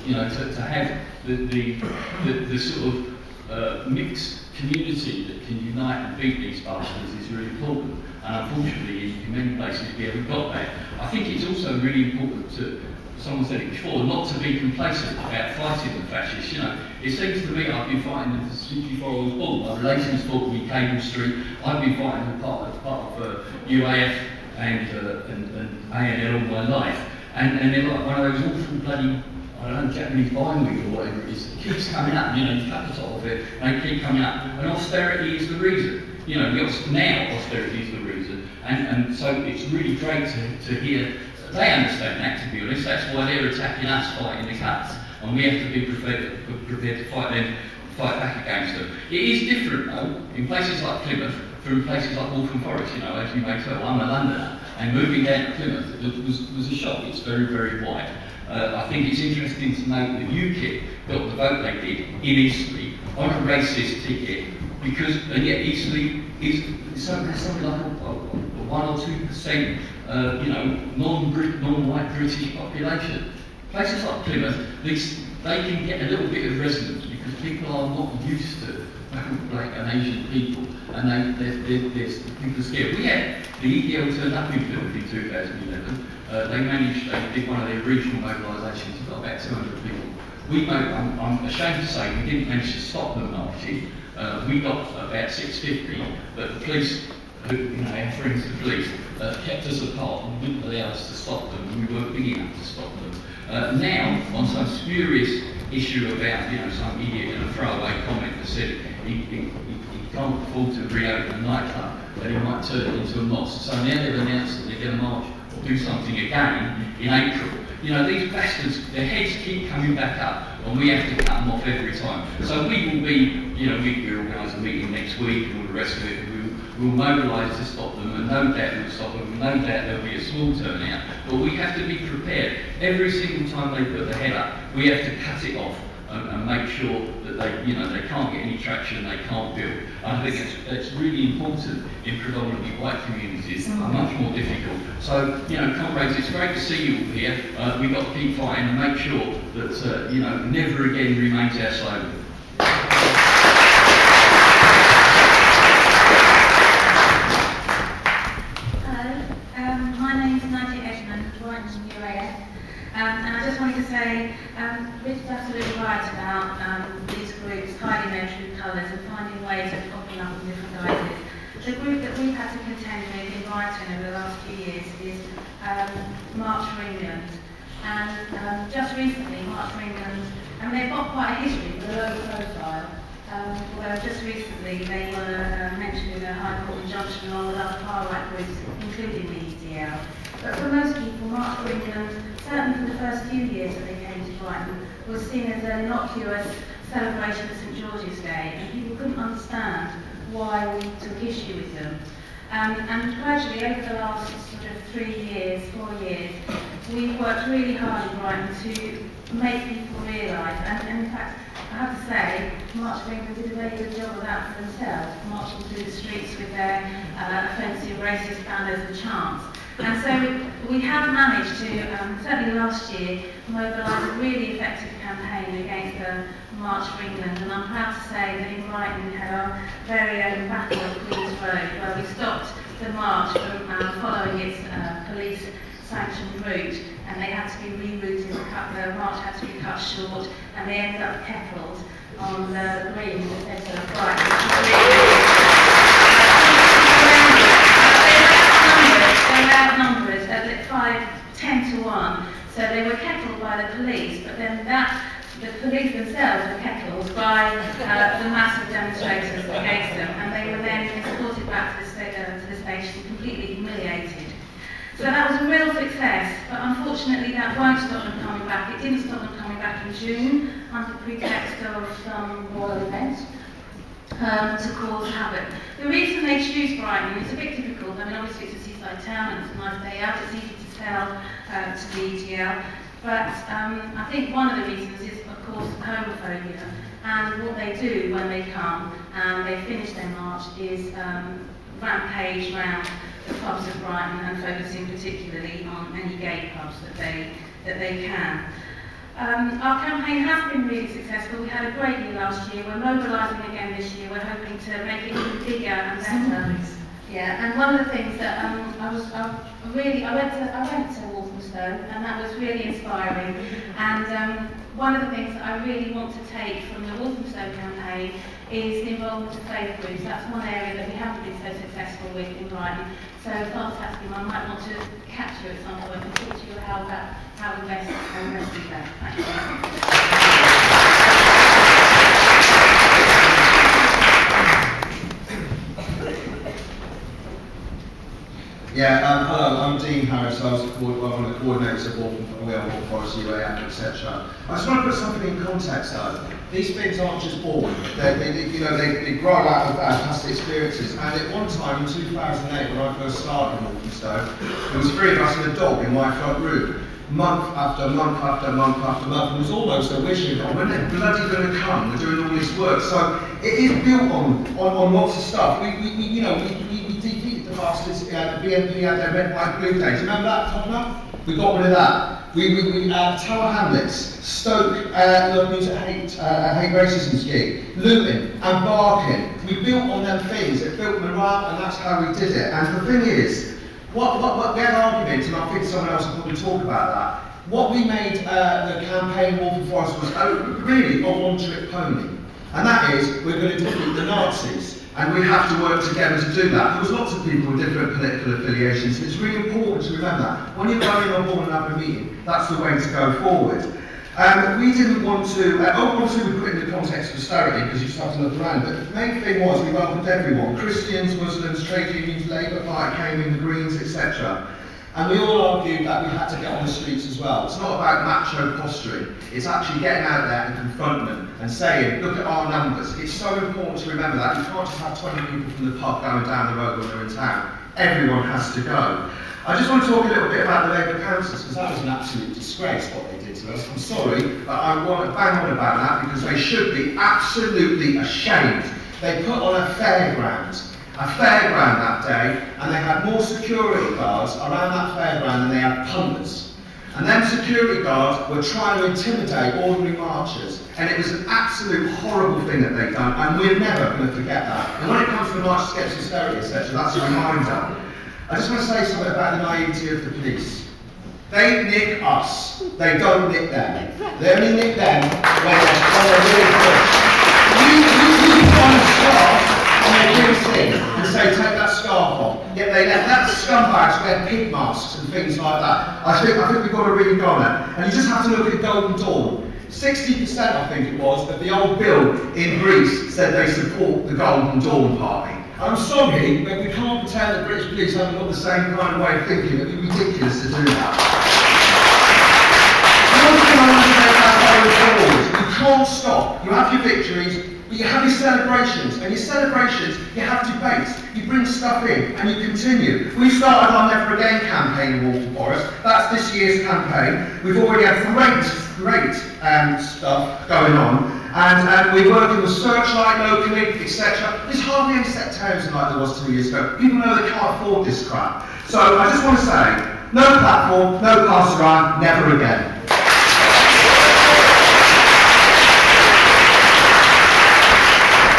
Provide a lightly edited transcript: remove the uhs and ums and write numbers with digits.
You know, to have the sort of mixed community that can unite and beat these bastards is really important. And unfortunately, in many places, we haven't got that. I think it's also really important to, someone said it before, not to be complacent about fighting the fascists. You know, it seems to me I've been fighting them since before I was born. My relations fought me Cable Street. I've been fighting them part of UAF and A&L all my life. And they're like one of those awful bloody, I don't know, Japanese bindweed or whatever it is. It keeps coming up, you know, you cut the top of it, and they keep coming up. And austerity is the reason. You know, now austerity is the reason. And so it's really great to hear. They understand that, to be honest. That's why they're attacking us, fighting the cuts. And we have to be prepared to fight back against them. It is different, though, in places like Plymouth from places like Waltham Forest. You know, as you may tell, I'm a Londoner. And moving down to Plymouth was a shock. It's very, very wide. I think it's interesting to note that UKIP got the vote they did in Eastleigh on a racist ticket, and yet Eastleigh is something like a 1 or 2%, you know, non-white British population. Places like Plymouth, they can get a little bit of resonance because people are not used to black and Asian people, and people are scared. We had the EDL turned up in Plymouth in 2011. They did one of their regional mobilisations. We've got about 200 people. I'm ashamed to say we didn't manage to stop them marching. We got about 650, but the police, you know, our friends the police, kept us apart and wouldn't allow us to stop them, and we weren't big enough to stop them. Now, on some spurious issue about, you know, some idiot in a throwaway comment that said he can't afford to reopen a nightclub, that he might turn it into a mosque. So now they've announced that they're going to march or do something again in April. You know, these bastards, their heads keep coming back up, and we have to cut them off every time. So we will be, you know, we'll organise a meeting next week and all the rest of it. We'll mobilise to stop them, and no doubt we'll stop them, and no doubt there'll be a small turnout. But we have to be prepared. Every single time they put their head up, we have to cut it off and make sure that they, you know, they can't get any traction, they can't build. I think that's really important in predominantly white communities, much more difficult. So, you know, comrades, it's great to see you all here. We've got to keep fighting and make sure that, you know, never again remains our slogan. And I just wanted to say, Richard's absolutely right about these groups hiding their true colours and finding ways of popping up in different guises. The group that we've had to contend with in Brighton over the last few years is March for England. And just recently, March for England, and they've got quite a history, but a low profile. Although just recently they were mentioned in a High Court injunction along with other far-right groups, including the EDL. But for most people, March for England, certainly for the first few years that they came to Brighton, was seen as an innocuous celebration of St George's Day, and people couldn't understand why we took issue with them. And gradually, over the last sort of 4 years, we've worked really hard in Brighton to make people realise, and in fact, I have to say, March for England did a very good job of that for themselves, marching through the streets with their offensive racist banners and chants. And so we have managed to, certainly last year, mobilise a really effective campaign against the March for England, and I'm proud to say that in Brighton we had our very own battle on Queen's Road, where we stopped the march from following its police-sanctioned route, and they had to be rerouted, the march had to be cut short, and they ended up kettled on the green in the centre of Brighton. They were outnumbered at 10 to 1, so they were kettled by the police, but then the police themselves were kettled by the massive demonstrators against them, and they were then escorted back to the station, completely humiliated. So that was a real success, but unfortunately that won't stop them coming back. It didn't stop them coming back in June under pretext of some royal event to cause havoc. The reason they choose Brighton is a bit difficult. I mean, obviously it's a seaside town and it's a nice day out. It's easy to sell to the EDL. But I think one of the reasons is, of course, homophobia. And what they do when they come and they finish their march is rampage round the pubs of Brighton and focusing particularly on any gay pubs that they can. Our campaign has been really successful. We had a great year last year. We're mobilising again this year. We're hoping to make it even bigger and better. Yeah, and one of the things that I went to Walthamstow, and that was really inspiring. And one of the things that I really want to take from the Walthamstow campaign is the involvement of faith groups. That's one area that we haven't been so successful with in Brighton. So Father Tatsky, I might want to capture at some point and talk to you about how we best do that. Thank you. Yeah, hello, I'm Dean Harris. I was one of the coordinators of UAF Conference, UAF, etc. I just want to put something in context though. These things aren't just born. They grow out of past experiences. And at one time in 2008, when I first started in Walthamstow, there was 3 of us and a dog in my front room. Month after month after month after month, and it was almost a wishing, oh, when they're bloody going to come, we're doing all this work. So it is built on lots of stuff. We defeated the bastards, the BNP had their red, white, blue days. Remember that, Tottenham up? We got rid of that. We Tower Hamlets, Stoke, Love Music, Hate Racism scheme, looting and barking. We built on them things, it built morale, and that's how we did it. And the thing is, we had arguments, and I think someone else will probably talk about that. What we made the campaign Waltham Forest was really a one-trick pony. And that is, we're going to defeat the Nazis. And we have to work together to do that. There was lots of people with different political affiliations. It's really important to remember that. When you're going on board and having a meeting, that's the way to go forward. We didn't want to, obviously we put it in the context of austerity because you just have to look around, but the main thing was we welcomed everyone, Christians, Muslims, trade unions, Labour Party came in, the Greens, etc. And we all argued that we had to get on the streets as well. It's not about macho posturing, it's actually getting out there and confronting them and saying, look at our numbers. It's so important to remember that. You can't just have 20 people from the pub going down the road when they're in town. Everyone has to go. I just want to talk a little bit about the Labour councillors, because that was an absolute disgrace what they did to us. I'm sorry, but I want to bang on about that because they should be absolutely ashamed. They put on a fairground that day, and they had more security guards around that fairground than they had punters. And them security guards were trying to intimidate ordinary marchers, and it was an absolute horrible thing that they'd done, and we're never going to forget that. And when it comes to the March Against Hysteria, etc., that's a reminder. I just want to say something about the naivety of the police. They nick us, they don't nick them. They only nick them when they're really good. You find a scarf on their kids' thing and say, take that scarf off. Yet they let that scumbags wear pig masks and things like that. I think we've got to really go on it. And you just have to look at Golden Dawn. 60%, I think it was, of the old bill in Greece said they support the Golden Dawn party. I'm sorry, but we can't pretend that British police haven't got the same kind of way of thinking. It would be ridiculous to do that. You can't stop. You have your victories, but you have your celebrations. And your celebrations, you have debates. You bring stuff in, and you continue. We started our Never Again campaign in Waltham Forest. That's this year's campaign. We've already had great stuff going on. And we're working with Searchlight locally, etc. There's hardly any sectarianism like there was 2 years ago. People know they can't afford this crap. So I just want to say, no platform, no pass around, never again.